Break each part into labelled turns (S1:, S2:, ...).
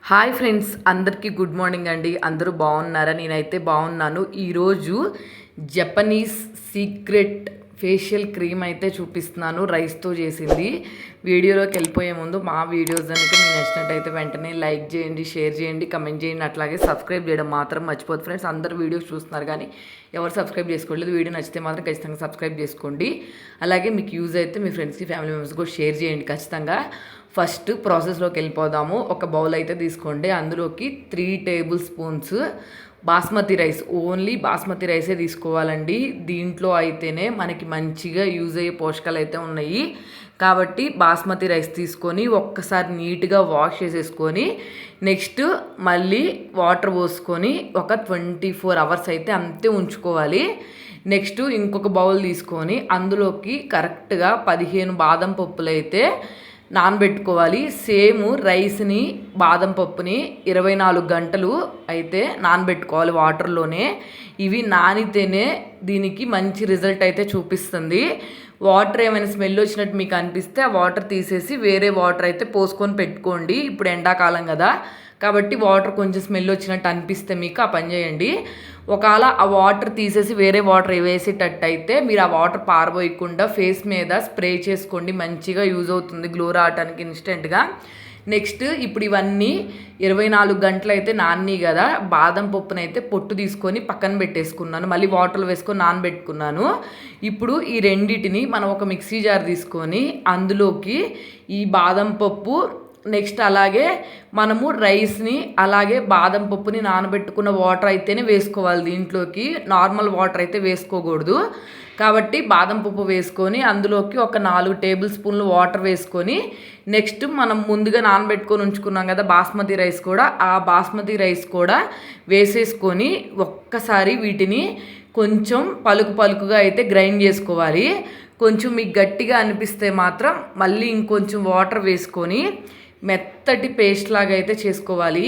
S1: Hi friends, అందరికీ good morning అండి. అందరూ బాగున్నారా? నేనైతే బాగున్నాను. ఈరోజు జపనీస్ సీక్రెట్ ఫేషియల్ క్రీమ్ అయితే చూపిస్తున్నాను, రైస్తో చేసింది. వీడియోలోకి వెళ్ళిపోయే ముందు మా వీడియోస్ కనుక మీకు నచ్చినట్టయితే వెంటనే లైక్ చేయండి, షేర్ చేయండి, కమెంట్ చేయండి. అట్లాగే సబ్స్క్రైబ్ చేయడం మాత్రం మర్చిపోదు ఫ్రెండ్స్. అందరు వీడియోస్ చూస్తున్నారు కానీ ఎవరు సబ్స్క్రైబ్ చేసుకోలేదు. వీడియో నచ్చితే మాత్రం ఖచ్చితంగా సబ్స్క్రైబ్ చేసుకోండి. అలాగే మీకు యూజ్ అయితే మీ ఫ్రెండ్స్కి, ఫ్యామిలీ మెంబర్స్కి కూడా షేర్ చేయండి ఖచ్చితంగా. ఫస్ట్ ప్రాసెస్లోకి వెళ్ళిపోదాము. ఒక బౌల్ అయితే తీసుకోండి. అందులోకి 3 table spoons basmati rice, only basmati రైసే తీసుకోవాలండి. దీంట్లో అయితేనే మనకి మంచిగా యూజ్ అయ్యే పోషకాలు అయితే ఉన్నాయి కాబట్టి బాస్మతి రైస్ తీసుకొని ఒక్కసారి నీట్గా వాష్ చేసేసుకొని నెక్స్ట్ మళ్ళీ వాటర్ పోసుకొని ఒక 24 అవర్స్ అయితే అంతే ఉంచుకోవాలి. నెక్స్ట్ ఇంకొక బౌల్ తీసుకొని అందులోకి కరెక్ట్గా 15 బాదం పప్పులు అయితే నానబెట్టుకోవాలి. సేమ్ రైస్ని, బాదం పప్పుని 24 గంటలు అయితే నానబెట్టుకోవాలి వాటర్లోనే. ఇవి నానితేనే దీనికి మంచి రిజల్ట్ అయితే చూపిస్తుంది. వాటర్ ఏమైనా స్మెల్ వచ్చినట్టు మీకు అనిపిస్తే ఆ వాటర్ తీసేసి వేరే వాటర్ అయితే పోసుకొని పెట్టుకోండి. ఇప్పుడు ఎండాకాలం కదా కాబట్టి వాటర్ కొంచెం స్మెల్ వచ్చినట్టు అనిపిస్తే మీకు ఆ పని చేయండి. ఒకవేళ ఆ వాటర్ తీసేసి వేరే వాటర్ వేసేటట్టు అయితే మీరు ఆ వాటర్ పారబోయకుండా ఫేస్ మీద స్ప్రే చేసుకోండి. మంచిగా యూజ్ అవుతుంది గ్లో రావడానికి ఇన్స్టెంట్గా. నెక్స్ట్ ఇప్పుడు ఇవన్నీ 24 గంటలు అయితే నాని కదా, బాదం పప్పునైతే పొట్టు తీసుకొని పక్కన పెట్టేసుకున్నాను. మళ్ళీ వాటర్లో వేసుకొని నానబెట్టుకున్నాను. ఇప్పుడు ఈ రెండింటిని మనం ఒక మిక్సీ జార్ తీసుకొని అందులోకి ఈ బాదం పప్పు, నెక్స్ట్ అలాగే మనము రైస్ని, అలాగే బాదం పప్పుని నానబెట్టుకున్న వాటర్ అయితేనే వేసుకోవాలి. దీంట్లోకి నార్మల్ వాటర్ అయితే వేసుకోకూడదు. కాబట్టి బాదం పప్పు వేసుకొని అందులోకి ఒక 4 టేబుల్ స్పూన్లు వాటర్ వేసుకొని నెక్స్ట్ మనం ముందుగా నానబెట్టుకొని ఉంచుకున్నాం కదా బాస్మతి రైస్ కూడా, ఆ బాస్మతి రైస్ కూడా వేసేసుకొని ఒక్కసారి వీటిని కొంచెం పలుకుగా అయితే గ్రైండ్ చేసుకోవాలి. కొంచెం మీకు గట్టిగా అనిపిస్తే మాత్రం మళ్ళీ ఇంకొంచెం వాటర్ వేసుకొని మెత్తటి పేస్ట్ లాగా అయితే చేసుకోవాలి.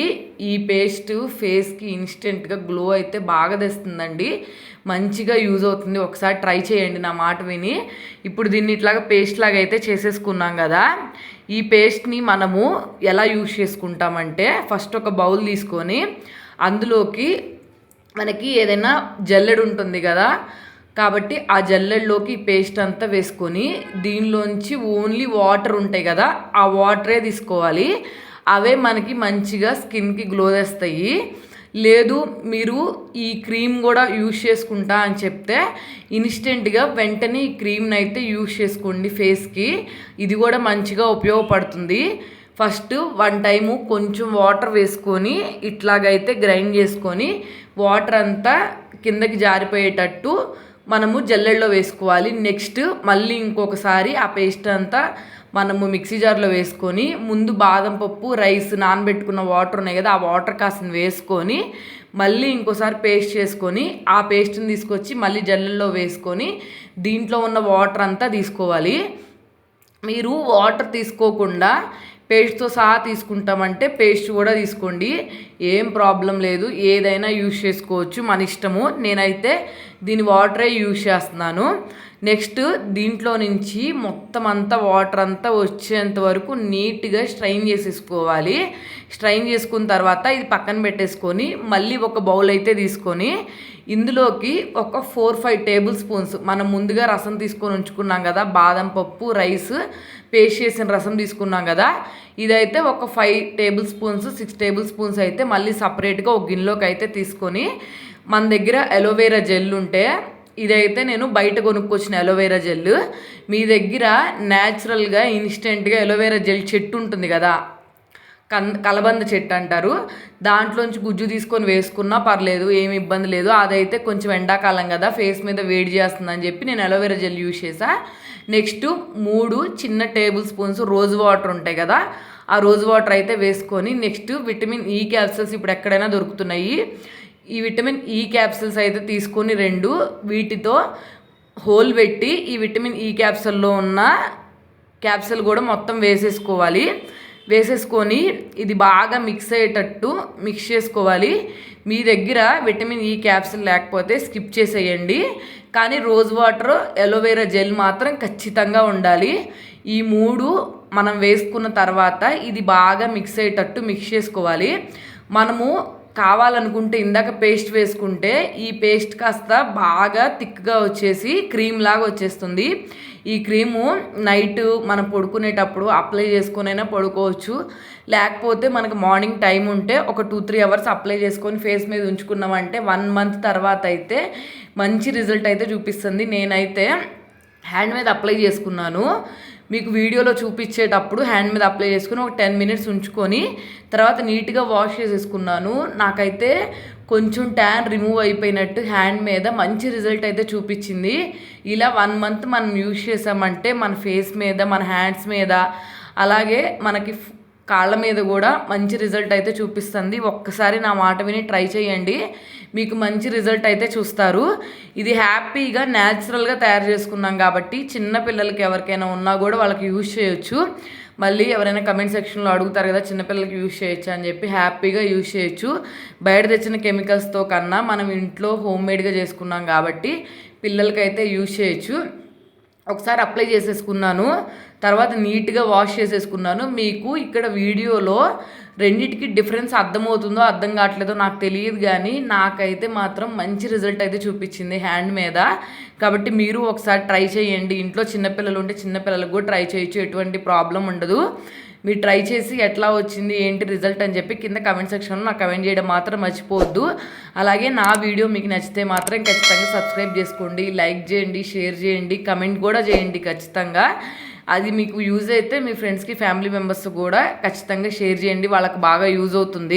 S1: ఈ పేస్ట్ ఫేస్కి ఇన్స్టెంట్గా గ్లో అయితే బాగా తెస్తుందండి, మంచిగా యూజ్ అవుతుంది. ఒకసారి ట్రై చేయండి నా మాట విని. ఇప్పుడు దీన్ని ఇట్లాగా పేస్ట్ లాగా అయితే చేసేసుకున్నాం కదా. ఈ పేస్ట్ని మనము ఎలా యూజ్ చేసుకుంటామంటే ఫస్ట్ ఒక బౌల్ తీసుకొని అందులోకి మనకి ఏదైనా జల్లెడ ఉంటుంది కదా, కాబట్టి ఆ జల్లెడలోకి పేస్ట్ అంతా వేసుకొని దీనిలోంచి ఓన్లీ వాటర్ ఉంటాయి కదా ఆ వాటరే తీసుకోవాలి. అవే మనకి మంచిగా స్కిన్కి గ్లో తెస్తాయి. లేదు మీరు ఈ క్రీమ్ కూడా యూజ్ చేసుకుంటా అని చెప్తే ఇన్స్టెంట్గా వెంటనే ఈ క్రీమ్ని అయితే యూజ్ చేసుకోండి ఫేస్కి. ఇది కూడా మంచిగా ఉపయోగపడుతుంది. ఫస్ట్ 1 టైము కొంచెం వాటర్ వేసుకొని ఇట్లాగైతే గ్రైండ్ చేసుకొని వాటర్ అంతా కిందకి జారిపోయేటట్టు మనము జల్లెడలో వేసుకోవాలి. నెక్స్ట్ మళ్ళీ ఇంకొకసారి ఆ పేస్ట్ అంతా మనము మిక్సీ జార్లో వేసుకొని ముందు బాదం పప్పు, రైస్, నానబెట్టుకున్న వాటర్ ఉన్నాయి కదా ఆ వాటర్ కాసిన వేసుకొని మళ్ళీ ఇంకోసారి పేస్ట్ చేసుకొని ఆ పేస్ట్ని తీసుకొచ్చి మళ్ళీ జల్లెడలో వేసుకొని దీంట్లో ఉన్న వాటర్ అంతా తీసుకోవాలి. మీరు వాటర్ తీసుకోకుండా పేస్ట్తో సహా తీసుకుంటామంటే పేస్ట్ కూడా తీసుకోండి, ఏం ప్రాబ్లం లేదు. ఏదైనా యూజ్ చేసుకోవచ్చు, మన ఇష్టము. నేనైతే దీని వాటరే యూజ్ చేస్తున్నాను. నెక్స్ట్ దీంట్లో నుంచి మొత్తం అంతా వాటర్ అంతా వచ్చేంత వరకు నీట్గా స్ట్రైన్ చేసేసుకోవాలి. స్ట్రైన్ చేసుకున్న తర్వాత ఇది పక్కన పెట్టేసుకొని మళ్ళీ ఒక బౌల్ అయితే తీసుకొని ఇందులోకి ఒక 4-5 టేబుల్ స్పూన్స్ మనం ముందుగా రసం తీసుకొని ఉంచుకున్నాం కదా, బాదం పప్పు, రైస్ పేస్ట్ చేసిన రసం తీసుకున్నాం కదా, ఇదైతే ఒక 5 టేబుల్ స్పూన్స్, 6 టేబుల్ స్పూన్స్ అయితే మళ్ళీ సపరేట్గా ఒక గిన్నెలోకి అయితే తీసుకొని మన దగ్గర అలోవెరా జెల్ ఉంటే, ఇదైతే నేను బయట కొనుక్కొచ్చిన అలోవెరా జెల్, మీ దగ్గర న్యాచురల్గా ఇన్స్టెంట్గా అలోవెరా జెల్ చెట్టు ఉంటుంది కదా, కలబంద చెట్టు అంటారు, దాంట్లోంచి గుజ్జు తీసుకొని వేసుకున్నా పర్లేదు, ఏమి ఇబ్బంది లేదు. అదైతే కొంచెం ఎండాకాలం కదా ఫేస్ మీద వేడి చేస్తుందని చెప్పి నేను అలోవెరా జెల్ యూజ్ చేసా. నెక్స్ట్ 3 చిన్న టేబుల్ స్పూన్స్ రోజ్ వాటర్ ఉంటాయి కదా ఆ రోజ్ వాటర్ అయితే వేసుకొని నెక్స్ట్ విటమిన్ ఈ క్యాప్సూల్స్ ఇప్పుడు ఎక్కడైనా దొరుకుతున్నాయి. ఈ విటమిన్ ఈ క్యాప్సూల్స్ అయితే తీసుకొని 2 వీటితో హోల్ పెట్టి ఈ విటమిన్ ఈ క్యాప్సూల్లో ఉన్న క్యాప్సూల్ కూడా మొత్తం వేసేసుకోవాలి. వేసేసుకొని ఇది బాగా మిక్స్ అయ్యేటట్టు మిక్స్ చేసుకోవాలి. మీ దగ్గర విటమిన్ ఈ క్యాప్సూల్ లేకపోతే స్కిప్ చేసేయండి, కానీ రోజ్ వాటర్, అలోవెరా జెల్ మాత్రం ఖచ్చితంగా ఉండాలి. ఈ 3 మనం వేసుకున్న తర్వాత ఇది బాగా మిక్స్ అయ్యేటట్టు మిక్స్ చేసుకోవాలి. మనము కావాలనుకుంటే ఇందాక పేస్ట్ వేసుకుంటే ఈ పేస్ట్ కాస్త బాగా థిక్గా వచ్చేసి క్రీమ్ లాగా వచ్చేస్తుంది. ఈ క్రీము నైట్ మనం పడుకునేటప్పుడు అప్లై చేసుకొనైనా పడుకోవచ్చు. లేకపోతే మనకు మార్నింగ్ టైం ఉంటే ఒక 2-3 అవర్స్ అప్లై చేసుకొని ఫేస్ మీద ఉంచుకున్నామంటే 1 మంత్ తర్వాత అయితే మంచి రిజల్ట్ అయితే చూపిస్తుంది. నేనైతే హ్యాండ్ మీద అప్లై చేసుకున్నాను. మీకు వీడియోలో చూపించేటప్పుడు హ్యాండ్ మీద అప్లై చేసుకుని ఒక 10 మినిట్స్ ఉంచుకొని తర్వాత నీట్గా వాష్ చేసేసుకున్నాను. నాకైతే కొంచెం ట్యాన్ రిమూవ్ అయిపోయినట్టు హ్యాండ్ మీద మంచి రిజల్ట్ అయితే చూపించింది. ఇలా 1 మంత్ మనం యూజ్ చేసామంటే మన ఫేస్ మీద, మన హ్యాండ్స్ మీద, అలాగే మనకి కాళ్ళ మీద కూడా మంచి రిజల్ట్ అయితే చూపిస్తుంది. ఒక్కసారి నా మాట విని ట్రై చేయండి, మీకు మంచి రిజల్ట్ అయితే చూస్తారు. ఇది హ్యాపీగా న్యాచురల్గా తయారు చేసుకున్నాం కాబట్టి చిన్న పిల్లలకి ఎవరికైనా ఉన్నా కూడా వాళ్ళకి యూజ్ చేయొచ్చు. మళ్ళీ ఎవరైనా కమెంట్ సెక్షన్లో అడుగుతారు కదా చిన్నపిల్లలకి యూజ్ చేయొచ్చు అని చెప్పి, హ్యాపీగా యూజ్ చేయొచ్చు. బయట తెచ్చిన కెమికల్స్తో కన్నా మనం ఇంట్లో హోమ్మేడ్గా చేసుకున్నాం కాబట్టి పిల్లలకైతే యూజ్ చేయొచ్చు. ఒకసారి అప్లై చేసేసుకున్నాను, తర్వాత నీట్గా వాష్ చేసేసుకున్నాను. మీకు ఇక్కడ వీడియోలో రెండింటికి డిఫరెన్స్ అర్థమవుతుందో అర్థం కావట్లేదో నాకు తెలియదు, కానీ నాకైతే మాత్రం మంచి రిజల్ట్ అయితే చూపించింది హ్యాండ్ మీద. కాబట్టి మీరు ఒకసారి ట్రై చేయండి. ఇంట్లో చిన్నపిల్లలు ఉంటే చిన్నపిల్లలకు కూడా ట్రై చేయొచ్చు, ఎటువంటి ప్రాబ్లం ఉండదు. మీరు ట్రై చేసి ఎట్లా వచ్చింది ఏంటి రిజల్ట్ అని చెప్పి కింద కమెంట్ సెక్షన్లో నాకు కమెంట్ చేయడం మాత్రం మర్చిపోవద్దు. అలాగే నా వీడియో మీకు నచ్చితే మాత్రం ఖచ్చితంగా సబ్స్క్రైబ్ చేసుకోండి, లైక్ చేయండి, షేర్ చేయండి, కమెంట్ కూడా చేయండి ఖచ్చితంగా. అది మీకు యూజ్ అయితే మీ ఫ్రెండ్స్కి, ఫ్యామిలీ మెంబర్స్ కూడా ఖచ్చితంగా షేర్ చేయండి, వాళ్ళకి బాగా యూజ్ అవుతుంది.